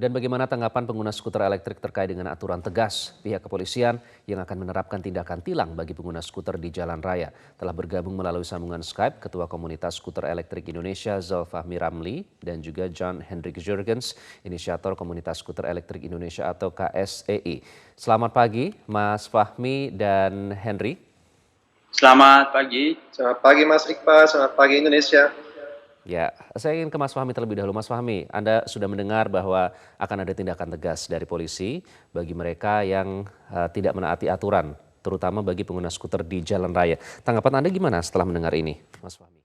Dan bagaimana tanggapan pengguna skuter elektrik terkait dengan aturan tegas pihak kepolisian yang akan menerapkan tindakan tilang bagi pengguna skuter di jalan raya? Telah bergabung melalui sambungan Skype Ketua Komunitas Skuter Elektrik Indonesia Zulfahmi Ramli dan juga John Hendrik Jurgens, inisiator Komunitas Skuter Elektrik Indonesia atau KSEI. Selamat pagi Mas Fahmi dan Henry. Selamat pagi. Selamat pagi Mas Iqbal, selamat pagi Indonesia. Ya, saya ingin ke Mas Fahmi terlebih dahulu. Mas Fahmi, Anda sudah mendengar bahwa akan ada tindakan tegas dari polisi bagi mereka yang tidak menaati aturan, terutama bagi pengguna skuter di jalan raya. Tanggapan Anda gimana setelah mendengar ini, Mas Fahmi?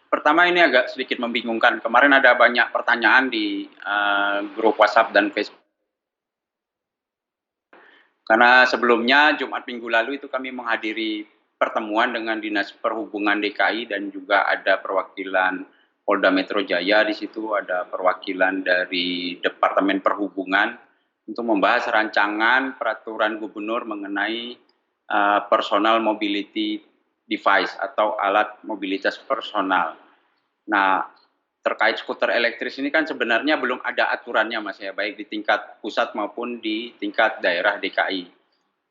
Pertama ini agak sedikit membingungkan. Kemarin ada banyak pertanyaan di grup WhatsApp dan Facebook. Karena sebelumnya Jumat minggu lalu itu kami menghadiri pertemuan dengan Dinas Perhubungan DKI dan juga ada perwakilan Polda Metro Jaya. Di situ ada perwakilan dari Departemen Perhubungan untuk membahas rancangan peraturan gubernur mengenai personal mobility device atau alat mobilitas personal. Nah, terkait skuter elektris ini kan sebenarnya belum ada aturannya Mas ya, baik di tingkat pusat maupun di tingkat daerah DKI.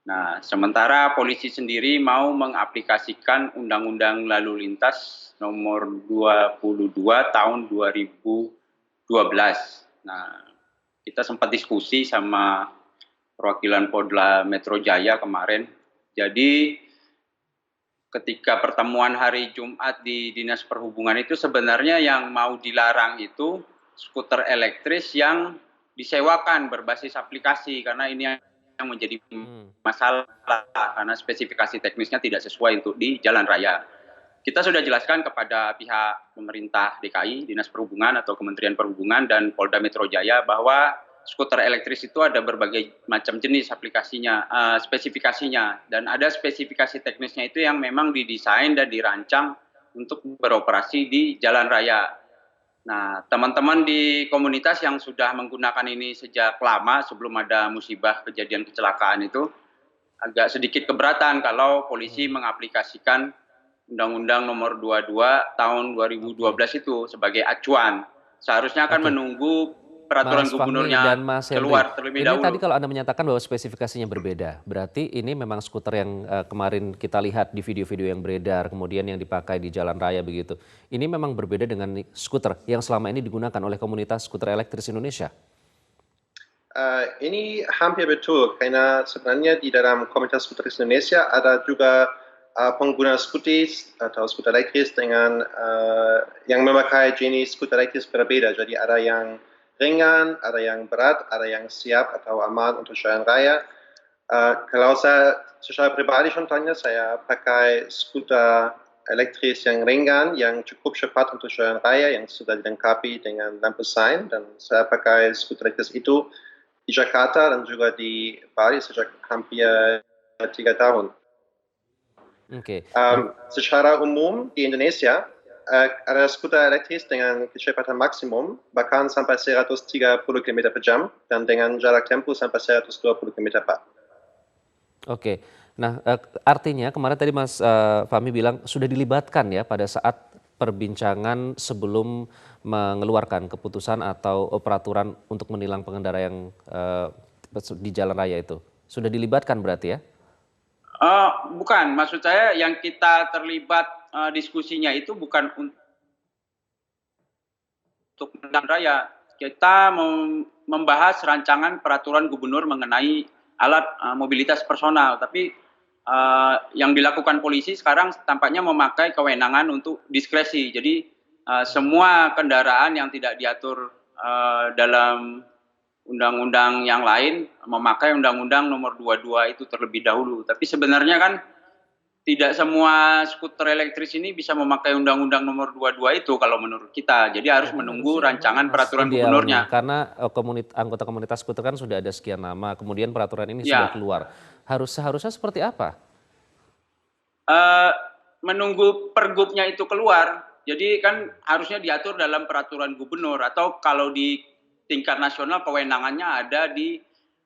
Nah, sementara polisi sendiri mau mengaplikasikan Undang-Undang Lalu Lintas nomor 22 tahun 2012. Nah, kita sempat diskusi sama perwakilan Polda Metro Jaya kemarin. Jadi, ketika pertemuan hari Jumat di Dinas Perhubungan itu sebenarnya yang mau dilarang itu skuter elektris yang disewakan berbasis aplikasi, karena ini yang menjadi masalah karena spesifikasi teknisnya tidak sesuai untuk di jalan raya. Kita sudah jelaskan kepada pihak pemerintah DKI, Dinas Perhubungan atau Kementerian Perhubungan dan Polda Metro Jaya bahwa skuter elektris itu ada berbagai macam jenis aplikasinya, spesifikasinya, dan ada spesifikasi teknisnya itu yang memang didesain dan dirancang untuk beroperasi di jalan raya. Nah, teman-teman di komunitas yang sudah menggunakan ini sejak lama sebelum ada musibah kejadian kecelakaan itu agak sedikit keberatan kalau polisi mengaplikasikan Undang-Undang nomor 22 tahun 2012 itu sebagai acuan. Seharusnya akan menunggu peraturan Mas Fahmi gubernurnya dan Mas Henry, keluar terlebih ini dahulu. tadi kalau Anda menyatakan bahwa spesifikasinya berbeda, berarti ini memang skuter yang kemarin kita lihat di video-video yang beredar, kemudian yang dipakai di jalan raya begitu. Ini memang berbeda dengan skuter yang selama ini digunakan oleh komunitas skuter elektris Indonesia? Ini hampir betul, karena sebenarnya di dalam komunitas skuter Indonesia ada juga pengguna skuter atau skuter elektris dengan yang memakai jenis skuter elektris berbeda. Jadi ada yang ringan, ada yang berat, ada yang siap atau aman untuk jalan raya. Kalau saya secara pribadi contohnya, saya pakai skuter elektris yang ringan, yang cukup cepat untuk jalan raya, yang sudah dilengkapi dengan lampu sein, dan saya pakai skuter elektris itu di Jakarta dan juga di Bali sejak hampir 3 tahun. Secara umum di Indonesia, ada skuter elektris dengan kecepatan maksimum bahkan sampai 130 km per jam dan dengan jarak tempuh sampai 120 km per jam. Oke, nah artinya kemarin tadi Mas Fahmi bilang sudah dilibatkan ya pada saat perbincangan sebelum mengeluarkan keputusan atau peraturan untuk menilang pengendara yang di jalan raya itu. Sudah dilibatkan berarti ya? Bukan, maksud saya yang kita terlibat diskusinya itu bukan untuk jalan raya. Kita membahas rancangan peraturan gubernur mengenai alat mobilitas personal, tapi yang dilakukan polisi sekarang tampaknya memakai kewenangan untuk diskresi. Jadi semua kendaraan yang tidak diatur dalam undang-undang yang lain memakai Undang-Undang nomor 22 itu terlebih dahulu. Tapi sebenarnya kan tidak semua skuter elektris ini bisa memakai Undang-Undang nomor 22 itu kalau menurut kita. Jadi harus menunggu rancangan peraturan gubernurnya. Karena anggota komunitas skuter kan sudah ada sekian nama, kemudian peraturan ini sudah keluar. Seharusnya seperti apa? Menunggu pergubnya itu keluar. Jadi kan harusnya diatur dalam peraturan gubernur, atau kalau di tingkat nasional kewenangannya ada di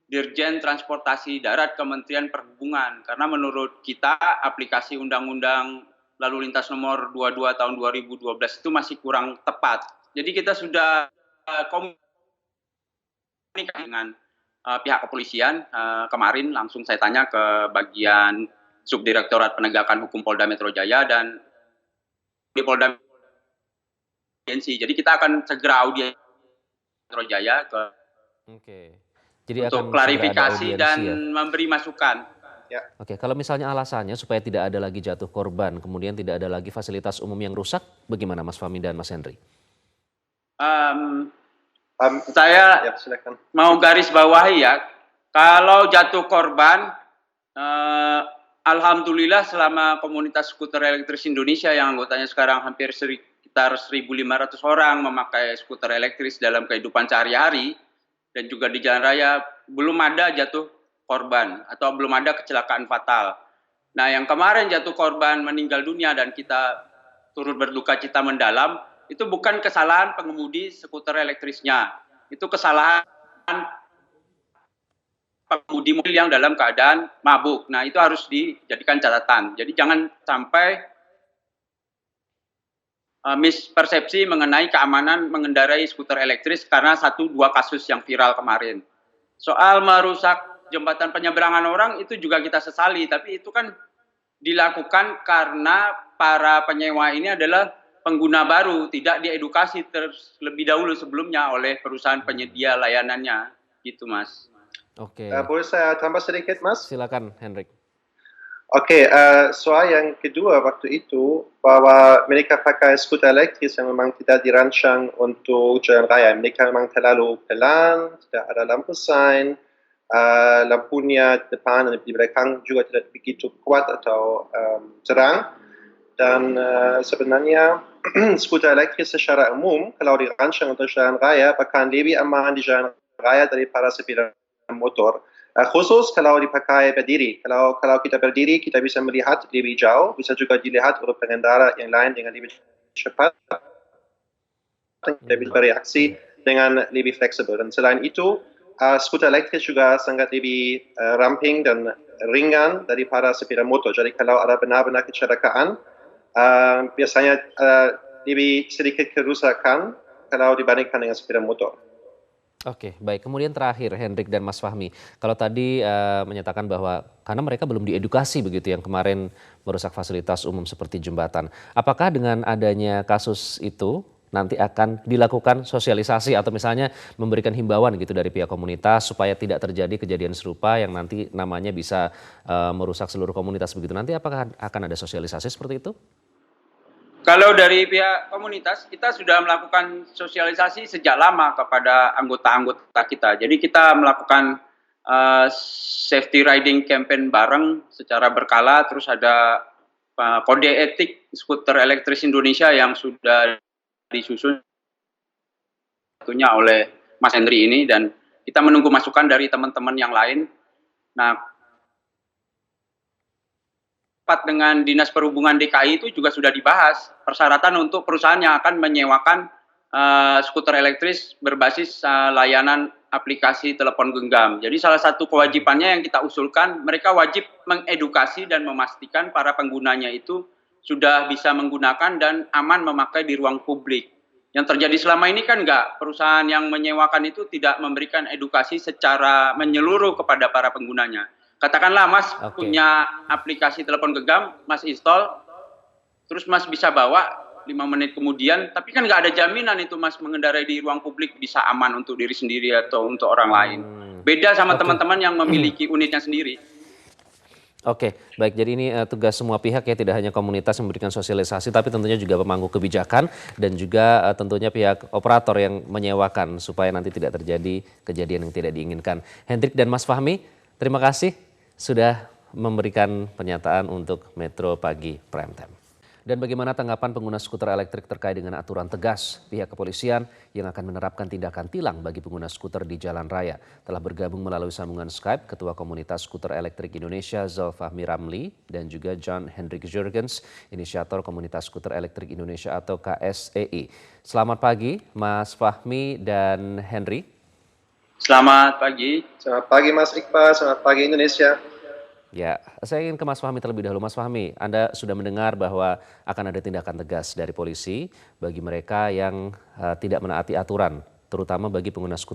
Dirjen Transportasi Darat Kementerian Perhubungan. Karena menurut kita aplikasi Undang-Undang Lalu Lintas nomor 22 tahun 2012 itu masih kurang tepat. Jadi kita sudah komunikasi dengan pihak kepolisian. Kemarin langsung saya tanya ke bagian Subdirektorat Penegakan Hukum Polda Metro Jaya dan di Polda Jadi kita akan segera audiensi Metro Jaya Jadi untuk akan segera ada klarifikasi audiensi dan ya? memberi masukan. Oke, kalau misalnya alasannya supaya tidak ada lagi jatuh korban, kemudian tidak ada lagi fasilitas umum yang rusak, bagaimana Mas Fahmi dan Mas Henry? Saya Ya, silakan. mau garis bawahi ya, kalau jatuh korban, alhamdulillah selama komunitas skuter elektris Indonesia yang anggotanya sekarang hampir sekitar 1.500 orang memakai skuter elektris dalam kehidupan sehari-hari dan juga di jalan raya, belum ada jatuh korban atau belum ada kecelakaan fatal. Nah, yang kemarin jatuh korban meninggal dunia dan kita turut berduka cita mendalam, itu bukan kesalahan pengemudi skuter elektrisnya. Itu kesalahan pengemudi mobil yang dalam keadaan mabuk. Nah, itu harus dijadikan catatan. Jadi jangan sampai mispersepsi mengenai keamanan mengendarai skuter elektris karena 1-2 kasus yang viral kemarin. Soal merusak jembatan penyeberangan orang itu juga kita sesali, tapi itu kan dilakukan karena para penyewa ini adalah pengguna baru, tidak diedukasi terlebih dahulu sebelumnya oleh perusahaan penyedia layanannya, gitu Mas. Oke, Boleh saya tambah sedikit, Mas? silakan Hendrik. Oke, soal yang kedua waktu itu bahwa mereka pakai skuter elektris yang memang tidak dirancang untuk jalan raya. Mereka memang terlalu pelan, tidak ada lampu sign, lampunya di depan dan di belakang juga tidak begitu kuat atau terang. Dan sebenarnya skuter elektris secara umum kalau dirancang untuk jalan raya bahkan lebih aman di jalan raya daripada sepeda motor. Khusus kalau dipakai berdiri. Kalau kita berdiri, kita bisa melihat lebih jauh, bisa juga dilihat oleh pengendara yang lain dengan lebih cepat, kita bisa bereaksi dengan lebih fleksibel. Dan selain itu, skuter elektris juga sangat lebih ramping dan ringan daripada sepeda motor. Jadi kalau ada benar-benar kecelakaan, biasanya lebih sedikit kerusakan kalau dibandingkan dengan sepeda motor. Oke, baik. Kemudian terakhir, Hendrik dan Mas Fahmi. Kalau tadi menyatakan bahwa karena mereka belum diedukasi begitu yang kemarin merusak fasilitas umum seperti jembatan. Apakah dengan adanya kasus itu nanti akan dilakukan sosialisasi atau misalnya memberikan himbauan gitu dari pihak komunitas supaya tidak terjadi kejadian serupa yang nanti namanya bisa merusak seluruh komunitas begitu. Nanti apakah akan ada sosialisasi seperti itu? Kalau dari pihak komunitas, kita sudah melakukan sosialisasi sejak lama kepada anggota-anggota kita. Jadi kita melakukan safety riding campaign bareng secara berkala, terus ada kode etik skuter elektris Indonesia yang sudah disusun tentunya oleh Mas Henry ini, dan kita menunggu masukan dari teman-teman yang lain. Nah, dengan Dinas Perhubungan DKI itu juga sudah dibahas persyaratan untuk perusahaan yang akan menyewakan skuter elektris berbasis layanan aplikasi telepon genggam. Jadi salah satu kewajibannya yang kita usulkan, mereka wajib mengedukasi dan memastikan para penggunanya itu sudah bisa menggunakan dan aman memakai di ruang publik. Yang terjadi selama ini kan enggak, perusahaan yang menyewakan itu tidak memberikan edukasi secara menyeluruh kepada para penggunanya. Katakanlah Mas punya aplikasi telepon genggam, Mas install, terus Mas bisa bawa 5 menit kemudian, tapi kan nggak ada jaminan itu Mas mengendarai di ruang publik bisa aman untuk diri sendiri atau untuk orang lain. Beda sama teman-teman yang memiliki unitnya sendiri. Oke, baik. Jadi ini tugas semua pihak ya, tidak hanya komunitas memberikan sosialisasi, tapi tentunya juga pemangku kebijakan dan juga tentunya pihak operator yang menyewakan supaya nanti tidak terjadi kejadian yang tidak diinginkan. Hendrik dan Mas Fahmi, terima kasih sudah memberikan pernyataan untuk Metro Pagi Prime Time. Dan bagaimana tanggapan pengguna skuter elektrik terkait dengan aturan tegas pihak kepolisian yang akan menerapkan tindakan tilang bagi pengguna skuter di jalan raya? Telah bergabung melalui sambungan Skype Ketua Komunitas Skuter Elektrik Indonesia Zulfahmi Ramli dan juga John Hendrik Jurgens, inisiator Komunitas Skuter Elektrik Indonesia atau KSEI. Selamat pagi Mas Fahmi dan Henry. Selamat pagi. Selamat pagi Mas Iqbal, selamat pagi Indonesia. Ya, saya ingin ke Mas Fahmi terlebih dahulu. Mas Fahmi, Anda sudah mendengar bahwa akan ada tindakan tegas dari polisi bagi mereka yang tidak menaati aturan, terutama bagi pengguna skuter